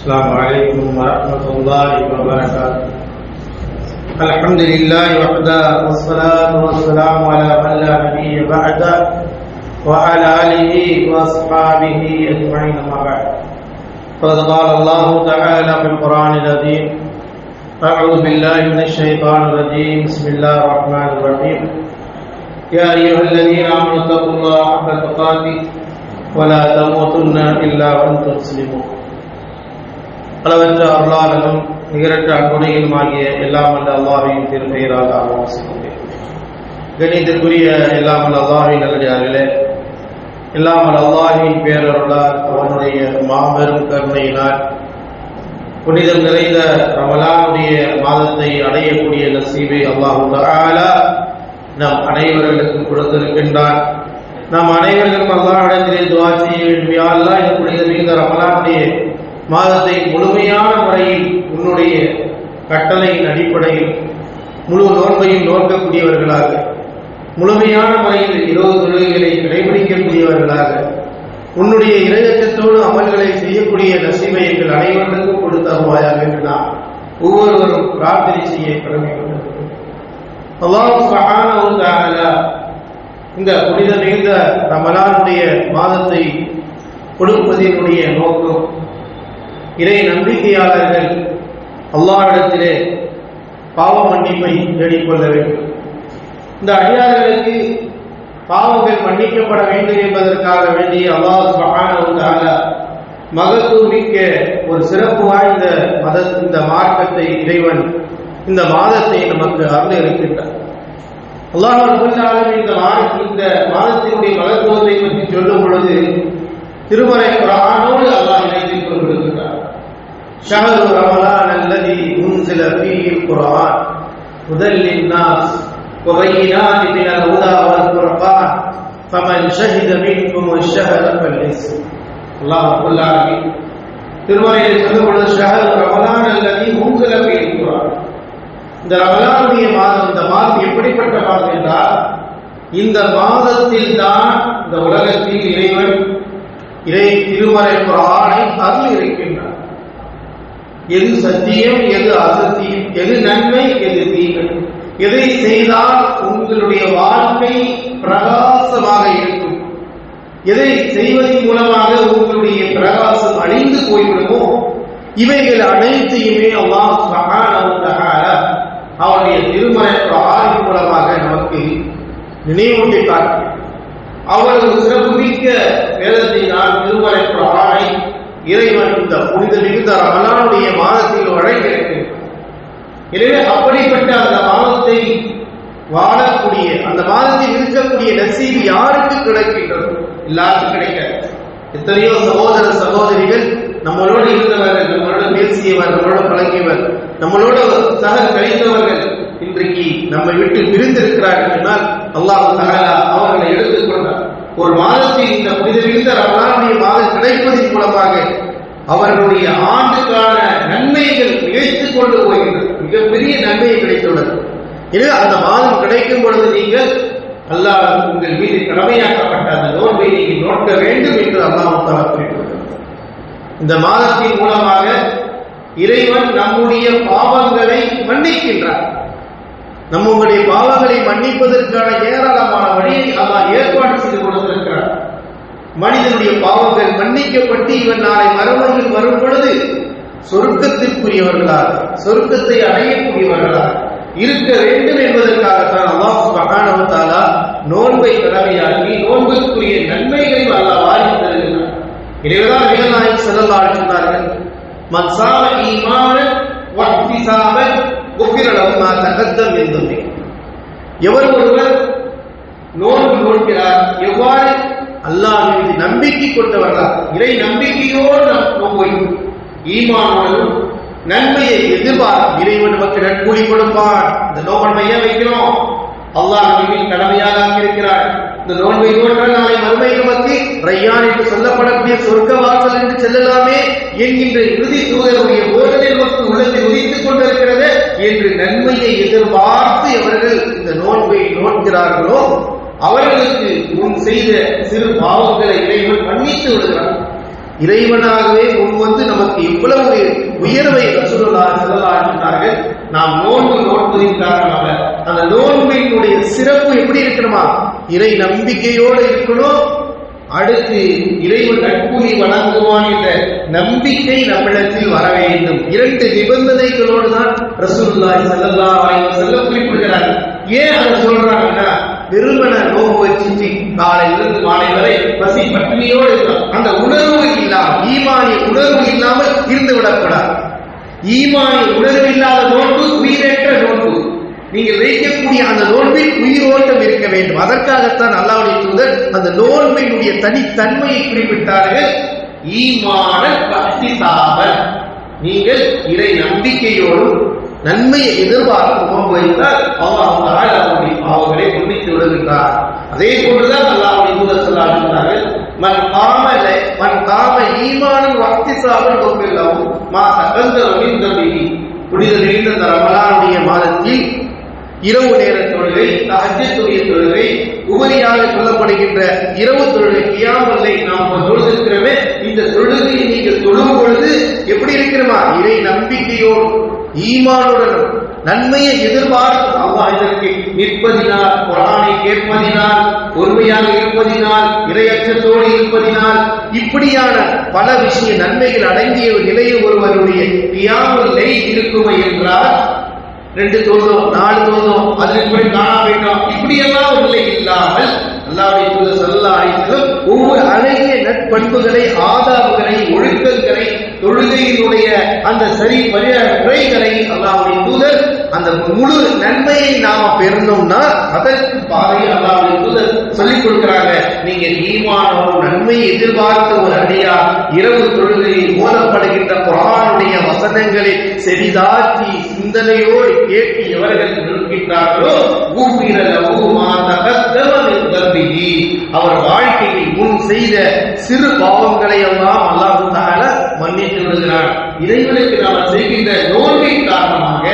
السلام عليكم ورحمة الله وبركاته. الحمد لله وحده والصلاة والسلام على من لا نبي بعده وعلى آله وأصحابه أجمعين أما بعد. فقد قال الله تعالى في القرآن العظيم: أعوذ بالله من الشيطان الرجيم. بسم الله الرحمن الرحيم. يا أيها الذين آمنوا اتقوا الله حق تقاته ولا تموتن إلا وأنتم مسلمون. அளவற்ற அருளாளனும் நிகரற்ற அன்புடையுமாகிய எல்லாம் வல்ல அல்லாஹ்வின் திருப்பெயரால் ஆரம்பிக்கிறேன். கணிதத்துக்குரிய எல்லாம் வல்ல அல்லாஹ்வின் நல்லடியார்களே, எல்லாம் வல்ல அல்லாஹ்வின் பேரருளால் அவனுடைய மாபெரும் கருணையினால் புனிதம் நிறைந்த ரமலானுடைய மாதத்தை அடையக்கூடிய நசீபை அல்லாஹ் தஆலா நம் அனைவர்களுக்கும் கொடுத்திருக்கின்றான். நாம் அனைவர்களும் அல்லாஹ்விடத்திலே துஆ செய்ய வேண்டும். யா அல்லாஹ், இந்த புனிதம் மிகுந்த ரமலானுடைய மாதத்தை முழுமையான முறையில் உன்னுடைய கட்டளையின் அடிப்படையில் முழு நோன்பையும் நோக்கக்கூடியவர்களாக, முழுமையான முறையில் 20 தொழுகைகளை கடைபிடிக்கக்கூடியவர்களாக, உன்னுடைய இறையச்சத்தோடு அமல்களை செய்யக்கூடிய நசீபை எங்கள் அனைவருக்கும் கொடுத்தருவாயாக என்று நாம் ஒவ்வொருவரும் பிரார்த்தனை செய்ய கடமைப்பட்டிருக்கிறோம். அல்லாஹ் சுப்ஹானஹு வ தஆலா இந்த புனித மிகுந்த ரமலானுடைய மாதத்தை கொடுப்பதனுடைய நோக்கம், இறை நம்பிக்கையாளர்கள் அல்லாஹ்விடத்திலே பாவ மன்னிப்பை தேடிக்கொள்ள வேண்டும். இந்த அடியார்களுக்கு பாவங்கள் மன்னிக்கப்பட வேண்டும் என்பதற்காக வேண்டிய அல்லாஹ் சுப்ஹானஹு வ தஆலா மகத்துவமிக்க ஒரு சிறப்பு வாய்ந்த இந்த மார்க்கத்தை இறைவன் இந்த மாதத்தை நமக்கு அருள் இருக்கின்றார். அல்லாஹ் ரப்பல் ஆலமீன் இந்த மாதத்தினுடைய மகத்துவத்தை பற்றி சொல்லும் பொழுது திருமறை குர்ஆனோடு அல்லாஹ் இணைத்துக் கொண்டிருக்கிறார். ஷஹரு ரமலான் அல்லதி உன்சில ஃபீஹில் குர்ஆன் ஹுதல் லின்னாஸ் வ பையினாத்தின் மினல் ஹுதா வல் ஃபுர்கான் ஃபமன் ஷஹித மின்கும் அஷ்-ஷஹர ஃபல்யஸ்ம். அல்லாஹ் ரப்பல் ஆலமீன் திருமறையில் சொல்லும் பொழுது ஷஹரு ரமலான் அல்லதி உன்சில ஃபீஹில் குர்ஆன், இந்த ரமலானுடைய மாதம், இந்த மாதம் எப்படிப்பட்ட மாதம் என்றால், இந்த மாதத்தில் தான் இந்த உலகத்தில் இறைவன் இறை திருமறை குர்ஆனை அருள் இருக்கின்றார். எது சத்தியம், எது அசத்தியம், எது நன்மை, எது தீமை, எதை செய்தால் உங்களுடைய வாழ்க்கை பிரகாசமாக இருக்கும், எதை செய்வதன் மூலமாக உங்களுடைய பிரகாசம் அழிந்து போய்விடுமோ, இவைகள் அனைத்தையுமே அல்லாஹ் சுப்ஹானஹு வ தஆலா அவருடைய திருமறை குர்ஆன் மூலமாக நமக்கு நினைவூட்டி காட்டுகிறார். அவர்கள் சிறப்புமிக்க வேதத்தை நான் திருமறை குர்ஆனை இறைவன் இந்த புனித மிகுந்த ரமலானுடைய மாதத்தில் வழங்கியிருக்கிறார். எனவே அப்படிப்பட்ட அந்த மாதத்தை வாழக்கூடிய, அந்த மாதத்தில் இருக்கக்கூடிய நசீபு யாருக்கு கிடைக்கின்றது? எல்லாருக்கும் கிடைக்காது. எத்தனையோ சகோதர சகோதரிகள் நம்மளோடு இருந்தவர்கள், நம்மளோட பேசியவர், நம்மளோட பழகியவர், நம்மளோட சக கழித்தவர்கள் இன்றைக்கு நம்மை விட்டு பிரிந்திருக்கிறார்கள் என்றால் அல்லாஹ் தஆலா அவர்களை எடுத்துக்கொண்டார். ஒரு மாதத்தில் இந்த புனித மிகுந்த ரமலானுடைய மாதம் கிடைப்பதன் மூலமாக அவர்களுடைய ஆண்டுக்கான நன்மைகள் நிகழ்த்துக் கொண்டு போகின்றன. மிகப்பெரிய நன்மையை கிடைத்துள்ளது. எனவே அந்த மாதம் கிடைக்கும் பொழுது நீங்கள் அல்லாஹ் உங்கள் மீது கடமையாக்கப்பட்ட அந்த நோன்பை நீங்கள் நோக்க வேண்டும் என்று அல்லாஹ் தஆலா குறிப்பிடுகிறார். இந்த மாதத்தின் மூலமாக இறைவன் நம்முடைய பாவங்களை மன்னிக்கின்றார். நம்முடைய பாவங்களை மன்னிப்பதற்கான ஏராளமான வழியை அல்லாஹ் ஏற்பாடு செய்து கொடுத்திருக்கிறார். மனிதனுடைய பாவங்கள் மன்னிக்கப்பட்டு இவன் நாளை மறுமையில் வரும் பொழுது சொர்க்கத்திற்குரியவர்களாக, சொர்க்கத்தை அடையக்கூடியவர்களாக இருக்க வேண்டும் என்பதற்காகத்தான் அல்லாஹ் சுப்ஹானஹு வ தஆலா நோன்பை கடமையாக்கி நோன்புக்குரிய நன்மைகளையும் அல்லாஹ் வாரி தருகிறார். எனவேதான் நபிகள் நாயகம் ஸல்லல்லாஹு அலைஹி வஸல்லம் சொன்னார்கள், மன் ஸாம ஈமானன் வ இஹ்திசாபன் குஃபிர லஹு மா தகத்தம் மின் தம்பி. எவர் ஒருவர் நோன்பு நோக்கிறார், எவ்வாறு அல்லாஹ் மீது நம்பிக்கை கொண்டவர்களாக, இறை நம்பிக்கையோடு நோன்பை ஈமானோடும் நன்மையை எதிர்பார்க்கும், இறைவன் நமக்கு நற்கூலி கொடுப்பான். இந்த நோன்பை மைய வைக்கிறோம், அல்லாஹ் நம்மில் கடமையாக ஆக்கியிருக்கிறார். இந்த நோன்பை நோற்றால் நாளை மறுமை நமக்கு ரையான் என்று சொல்லப்படக்கூடிய சொர்க்க வாசல் என்று செல்லலாமே என்கின்ற இறுதி தூதருடைய போதனை நமக்கு உள்ளத்தில் உதித்துக் கொண்டிருக்கிறது என்று நன்மையை எதிர்பார்த்து எவர்கள் இந்த நோன்பை நோக்கிறார்களோ அவர்களுக்கு முன் செய்த சிறு பாவங்களை இறைவன் மன்னித்து விடுகிறார். இறைவனாகவே முன் வந்து நமக்கு இவ்வளவு உயர்வை ரசூலுல்லாஹி ஸல்லல்லாஹு அலைஹி சொன்னார்கள். நாம் நோன்பு நோட்பதின் காரணமாக அந்த நோன்பினுடைய சிறப்பு எப்படி இருக்கணுமா? இறை நம்பிக்கையோடு இருக்கணும். அடுத்து இறைவன் நட்புலி வழங்குவான் என்ற நம்பிக்கை நம்மிடத்தில் வர வேண்டும். 2 நிபந்தனைகளோடு தான் ரசூலுல்லாஹி ஸல்லல்லாஹு அலைஹி வஸல்லம் குறிப்பிடுகிறார். ஏன் அதை சொல்றாங்கன்னா, வெறுமன நோன்பு வச்சுட்டு காலையிலிருந்து மாலை வரை பசி பட்டினியோடு இருக்கலாம், அந்த உணர்வு இல்லாமல், ஈமானிய உணர்வு இல்லாமல் இருந்து விடக்கூடாது. ஈமானிய உணர்வு இல்லாத நோன்பு உயிரற்ற நோன்பு. நீங்கள் வைக்கக்கூடிய அந்த நோன்பில் உயிரோட்டம் இருக்க வேண்டும். அதற்காகத்தான் அல்லாஹ்வுடைய தூதர் அந்த நோன்பினுடைய தனித்தன்மையை குறிப்பிட்டார்கள். ஈமான பக்திசாபன், நீங்கள் இறை நம்பிக்கையோடும் நன்மையை எதிர்பார்த்து நோன்பு வைத்தால் அல்லாஹ் தஆலா அவருடைய பாவங்களை மன்னித்து விடுகின்றார். அதே போன்றுதான் அல்லாஹ்வுடைய தூதர் ஸல்லல்லாஹு அலைஹி வஸல்லம் மன் காம ஈமானன் வக்திசாபன் கோபில்லஹு மா தகந்தர மின் தம்பிஹி. புனித நிறைந்த இந்த ரமலானுடைய மாதத்தில் இரவு நேர தொழுகை, தஹஜ்ஜுடைய தொழுகை, உபரியாக சொல்லப்படுகின்ற இரவு தொழுகை, கியாமுல் லைல் நாம் தொழுதிருக்கிறோமே, இந்த தொழுகையை நீங்கள் தொழும் பொழுது எப்படி இருக்கிறோமா? இறை நம்பிக்கையோடு ஈமானுடன் நன்மையை எதிர்பார்த்து அல்லாஹ் இதற்கு நிற்பதினால், குர்ஆனை கேட்பதினால், பொறுமையாக இருப்பதினால், இறையச்சத்தோடு இருப்பதினால், இப்படியான பல விஷய நன்மைகள் அடங்கிய நிலையில் ஒருவருடைய கியாமுல் லைல் இருக்குமே என்றால் 2 தொழுதோம் 4 தொழுதோம் அதில் போய் காணா போயிட்டோம் இப்படியெல்லாம் ஒரு நிலை இல்லாமல் அல்லாஹ்வுடைய தூதர் ஸல்லல்லாஹு அலைஹி வஸல்லம் ஒவ்வொரு அழகிய நட்பண்புகளை, ஆதாபுகளை, ஒழுக்கங்களை, தொழுகையினுடைய அந்த சரி முறைகளை அல்லாஹ்வுடைய தூதர் அந்த முழு நன்மையை நாம பெறணும்னா அதற்கு பாதையை அல்லாஹ்வுடைய தூதர் சொல்லிக் கொடுக்கிறாங்க. நீங்க ஈமானோடு நன்மையை எதிர்பார்த்த ஒரு அடியார் இரவு தொழுகையில் ஓதப்படுகின்ற குர்ஆனுடைய வசனங்களை செவிதாக்கி சிந்தனையோடு கேட்டு எவர்கள் இருக்கின்றார்களோ அவர் வாழ்க்கையில் முன் செய்த சிறு பாவங்களை எல்லாம் அல்லாஹ் தஆலா மன்னித்து விடுகிறார். இறைவனுக்கு நாம் செய்கின்ற நோன்பின் காரணமாக,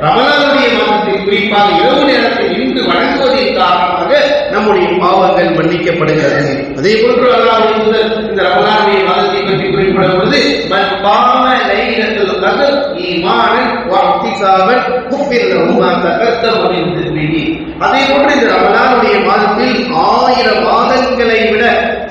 ரமலானுடைய மாதத்தில் குறிப்பாக இரவு நேரத்தில் நின்று வணங்குவதன் காரணமாக நம்முடைய பாவங்கள் மன்னிக்கப்படுகிறது. அதே போன்று அல்லாஹ்வுடைய தூதர் இந்த ரமலானுடைய மாதத்தை பற்றி குறிப்பிடும் பொழுது மன் காம லைலத்துல் கத்ர் ஈமானன் வ இஹ்திசாபன் குஃபிர் லஹு மா தகத்தம மின் தன்பிஹி. அதே போன்று இந்த ரமலானுடைய மாதத்தில் 1000 மாதங்களை விட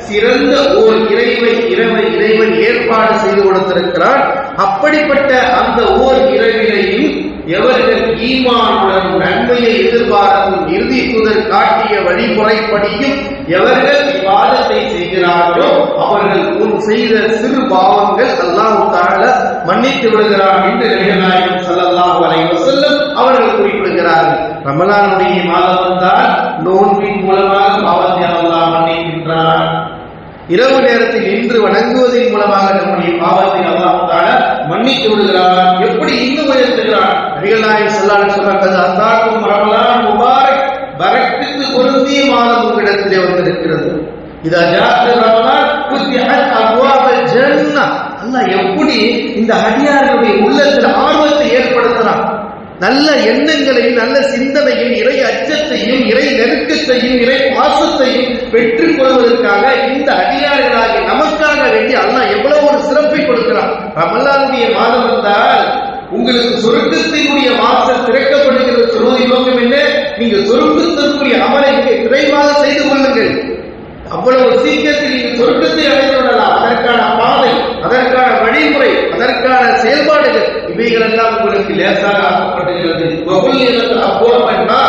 சிறந்த ஓர் இறைவன் ஏற்பாடு செய்து கொடுத்திருக்கிறார். அப்படிப்பட்ட அந்த ஓர் இரவிலையும் எவர்கள் ஈமானுடன் நன்மையை எதிர்பார்க்கும் இறுதி தூதர் காட்டிய வழிமுறைப்படியும் எவர்கள் இபாதத்தை செய்கிறார்களோ அவர்கள் முன் செய்த சிறு பாவங்கள் அல்லாஹ் தஆலா மன்னித்து விடுகிறார் என்று நபிகள் நாயகம் ஸல்லல்லாஹு அலைஹி வஸல்லம் அவர்கள் குறிப்பிடுகிறார்கள். ரமலானுடைய மாதம் வந்தால் நோன்பின் மூலமாக பாவத்தை அல்லாஹ் மன்னிக்கின்றார். இரவு நேரத்தில் நின்று வணங்குவதன் மூலமாக நம்முடைய பாவத்தை அல்லாஹ் தஆலா மன்னித்து விடுகிறார். எப்படி இன்னும் உயர்த்துகிறார்? நபிகள் நாயகம் ஸல்லல்லாஹு அலைஹி வஸல்லம் கத அத்தாக்கும் ரமலான் முபாரக், பரக்கத்து பொருந்திய மாதம் உங்களிடத்திலே வந்திருக்கிறது. இதா ஜாஅத் ரமலான் ஃபுத்திஹத் அப்வாபுல் ஜன்னah. அல்லாஹ் எப்படி இந்த அடியார்களுடைய உள்ளத்தில் ஆர்வத்தை ஏற்படுத்துறான். நல்ல எண்ணங்களையும் நல்ல சிந்தனையும் இறை அச்சத்தையும் இறை நெருக்கத்தையும் இறை பாசத்தையும் பெற்றுக் கொள்வதற்காக இந்த அடியார்களாகிய நமக்காக வேண்டி அல்லாஹ் எவ்வளவு ஒரு சிறப்பை கொடுக்கிறான். ரமலானுடைய மாதம் வந்தால் உங்களுக்கு சொர்க்கத்தினுடைய வாசல் திறக்கப்படுகிறது. சொல்வதின் நோக்கம் என்ன? நீங்க சொர்க்கத்திற்குரிய அமலை விரைவாக செய்து கொள்ளுங்கள். அவ்வளவு சீக்கிரத்தில் நீங்கள் சொர்க்கத்தை அடைந்து விடலாம். அதற்கான பாதை, அதற்கான வழிமுறை, அதற்கான செயல்பாடுகள் இவைகளெல்லாம் உங்களுக்கு லேசாக ஆக்கப்பட்டுகிறது. அப்போனா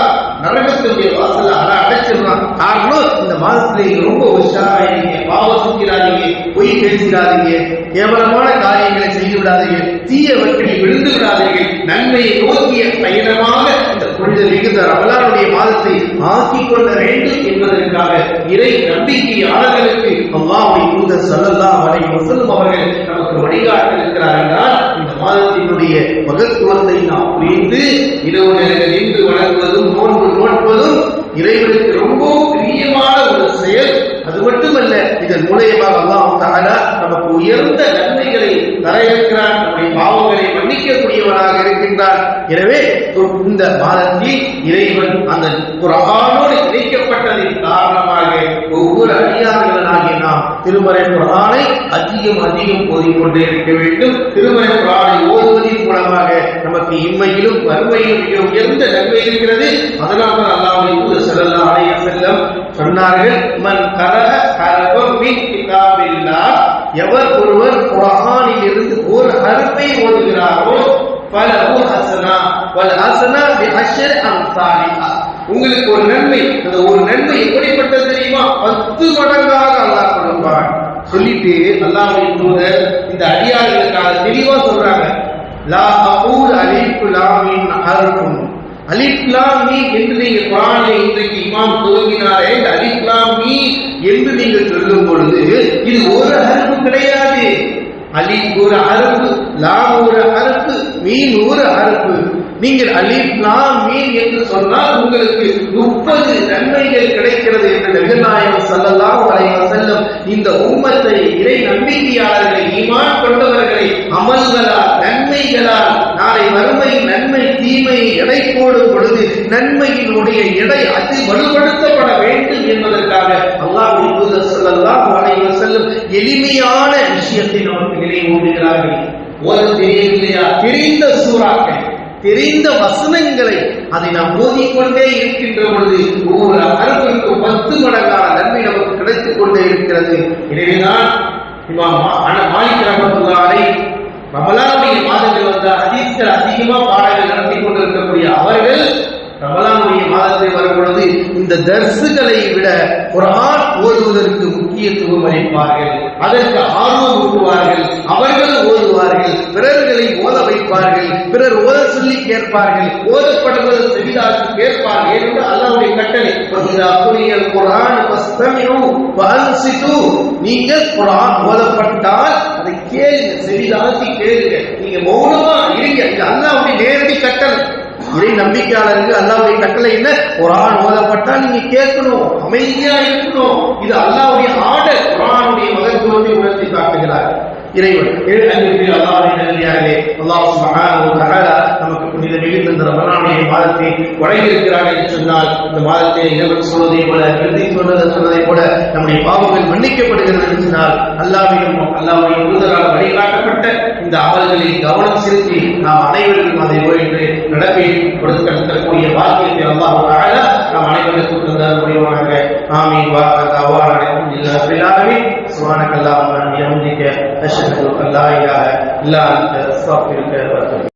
நரகத்தினுடைய வாசல அடைச்சிடலாம். காரணம் இந்த மாதத்துல ரொம்ப உஷாராயிருங்க, பாவம் சுக்கிறாதீங்க, பொய் பேசுகிறாதீங்க, கேவலமான காரியங்களை செய்து விடாதீங்க, தீயவற்றில் விழுந்து விடாதீர்கள். நன்மையை நோக்கிய பயணமாக இந்த புனித மிகுந்த ரமலானுடைய மாதத்தை ஆக்கிக் கொள்ள வேண்டும் என்பதற்காக இறை நம்பிக்கையாளர்களுக்கு அல்லாஹ்வுடைய தூதர் ஸல்லல்லாஹு அலைஹி வஸல்லம் அவர்கள் நமக்கு வழிகாட்டி இருக்கிறார் என்றால் இந்த மாதத்தினுடைய மகத்துவத்தை நாம் புரிந்து இரவு நேரங்களில் நின்று வணங்குவதும் நோன்பு நோட்பதும் இறைவனுக்கு ரொம்ப பிரியமான ஒரு செயல். அது மட்டுமல்ல, இதன் மூலமாக அல்லாஹ் தஆலா நமக்கு உயர்ந்த நன்மைகளை தர இருக்கிறார். நம்முடைய பாவங்களை மன்னிக்கக்கூடியவனாக இருக்கின்றார். எனவே இந்த மாதத்தில் இறைவன் அந்த குர்ஆனோடு இணைக்கப்பட்டதின் காரணமாக ஒவ்வொரு அடியார்களாகிய நாம் நாம் திருமறை குர்ஆனை அதிகம் ஓதிக்கொண்டே இருக்க வேண்டும். திருமறை குர்ஆனை ஓதுவதன் மூலமாக நமக்கு இம்மையிலும் வறுமையிலும் மிக உயர்ந்த நன்மை இருக்கிறது. அதனால் தான் அல்லாஹ்வின் தூதர் ஸல்லல்லாஹு அலைஹி வஸல்லம் சொன்னார்கள், மன் கரஅ ஹர்ஃபன் மின் கிதாபில்லாஹ், எவர் ஒருவர் குர்ஆனில் இருந்து ஒரு ஹர்ஃபை ஓதுகிறாரோ ஃபலஹு ஹஸனா வல் ஹஸனா பிஅஷ்ரி அம்சாலிஹா, உங்களுக்கு ஒரு நன்மை. அந்த ஒரு நன்மை எப்படிப்பட்டது தெரியுமா? 10 மடங்காக அல்லாஹ் கொடுப்பான். சொல்லிட்டு அல்லாஹ்வின் தூதர் இந்த அடியார்களுக்காக தெளிவா சொல்றாங்க, லா அகூல் அலிஃப் லாம் மீம் ஹர்ஃபுன். அலிஃப் லாம் மீம் என்று நீங்கள் குர்ஆனில் இன்றைக்கு இமாம் துவங்கினாரே, இந்த அலிஃப் லாம் மீம் என்று நீங்கள் சொல்லும் பொழுது இது ஒரு ஹர்ஃப் கிடையாது. அலிஃப் ஒரு ஹர்ஃப், லாம் ஒரு ஹர்ஃப், மீம் ஒரு ஹர்ஃப். நீங்கள் அலிஃப் லாம் மீம் என்று சொன்னால் உங்களுக்கு 30 நன்மைகள் கிடைக்கிறது என்று நபிகள் நாயகம் ஸல்லல்லாஹு அலைஹி வஸல்லம் இந்த உம்மத்தை, இறை நம்பிக்கையாளர்களை, ஈமான் கொண்டவர்களை அமல்களால், நன்மைகளால் நாளை வறுமை நன்மை தீமையை எடை போடும் பொழுது நன்மையினுடைய எடை அது வலுப்படுத்தப்பட வேண்டும் என்பதற்காக அல்லாஹ்வின் தூதர் ஸல்லல்லாஹு அலைஹி வஸல்லம் எளிமையான விஷயத்தை நமக்கு நினைவூட்டுகிறார்கள். ஒரு தெரியவில்லையா, தெரிந்த சூறாக்கள், தெரிந்த வசனங்களை அதை நாம் ஓதிக்கொண்டே இருக்கின்ற பொழுது ஒவ்வொரு ஹர்ஃபிற்கு 10 மடங்கான நன்மை நமக்கு கிடைத்துக் கொண்டே இருக்கிறது. எனவேதான் இமாம் மாலிக் ரஹ்மத்துல்லாஹி அலைஹி ரமலானுடைய மாதங்கள் வந்த ஹதீஸ்கள் அதிகமா பாடங்கள் நடத்தி கொண்டிருக்கக்கூடிய அவர்கள் ரமலானுடைய மாதத்தில் வரும் பொழுது இந்த தர்சுகளை விட குர்ஆன் ஓதுவதற்கு முக்கியத்துவம் அளிப்பார்கள், அதற்கு ஆர்வம் ஊட்டுவார்கள், அவர்கள் ஓதுவார்கள், பிறர்களை ஓத வைப்பார்கள், பிறர் ஓத சொல்லி கேட்பார்கள், ஓதப்படுவது செவிதாக்கி கேட்பார்கள் என்று அல்லாஹ்வுடைய கட்டளை. குர்ஆன் ஃபஸ்தமிஉ வஅன்சிது, நீங்கள் குர்ஆன் ஓதப்பட்டால் அதை கேளுங்க, செவிதாக்கி கேளுங்க, நீங்க மௌனமா இருங்க. இது அல்லாஹ்வுடைய நேரடி கட்டளை. இறை நம்பிக்கையாளருக்கு அல்லாஹ்வுடைய கட்டளை என்ன? குர்ஆன் ஓதப்பட்டால் நீங்க கேட்கணும், அமைதியா இருக்கணும். இது அல்லாஹ்வுடைய ஆர்டர். குர்ஆனுடைய மகத்துவத்தை உணர்த்தி காட்டுகிறார் இறைவன். அல்லாஹ்வுடைய நல்லடியார்களே, அல்லாஹ் சுப்ஹானஹு வ தஆலா நமக்கு புனித மிகுந்த இந்த ரமலானுடைய மாதத்தை வழங்கியிருக்கிறார் என்று சொன்னால், இந்த மாதத்தை இறைவன் சொல்வதை போல, எழுதி சொன்னதை போல நம்முடைய பாவங்கள் மன்னிக்கப்படுகிறது என்று சொன்னால், அல்லாஹ்வுடைய தூதரால் வழிகாட்டப்பட்ட இந்த அமல்களை கவனம் செலுத்தி நாம் அனைவருக்கும் அதை ஓய்ந்து நடப்பை கொடுக்கக்கூடிய பாக்கியத்தை அல்லாஹ் தஆலா நாம் அனைவருக்கும் தந்தார் முடிவாக. ஆமீன். வாஅலக்கும் இல்லாஹி ஆமீன். சுப்ஹானக்கல்லாஹும்ம வ பிஹம்திக அஷ்ஹது அன் லா இலாஹா இல்லா அன்த அஸ்தக்ஃபிருக வ அத்தூபு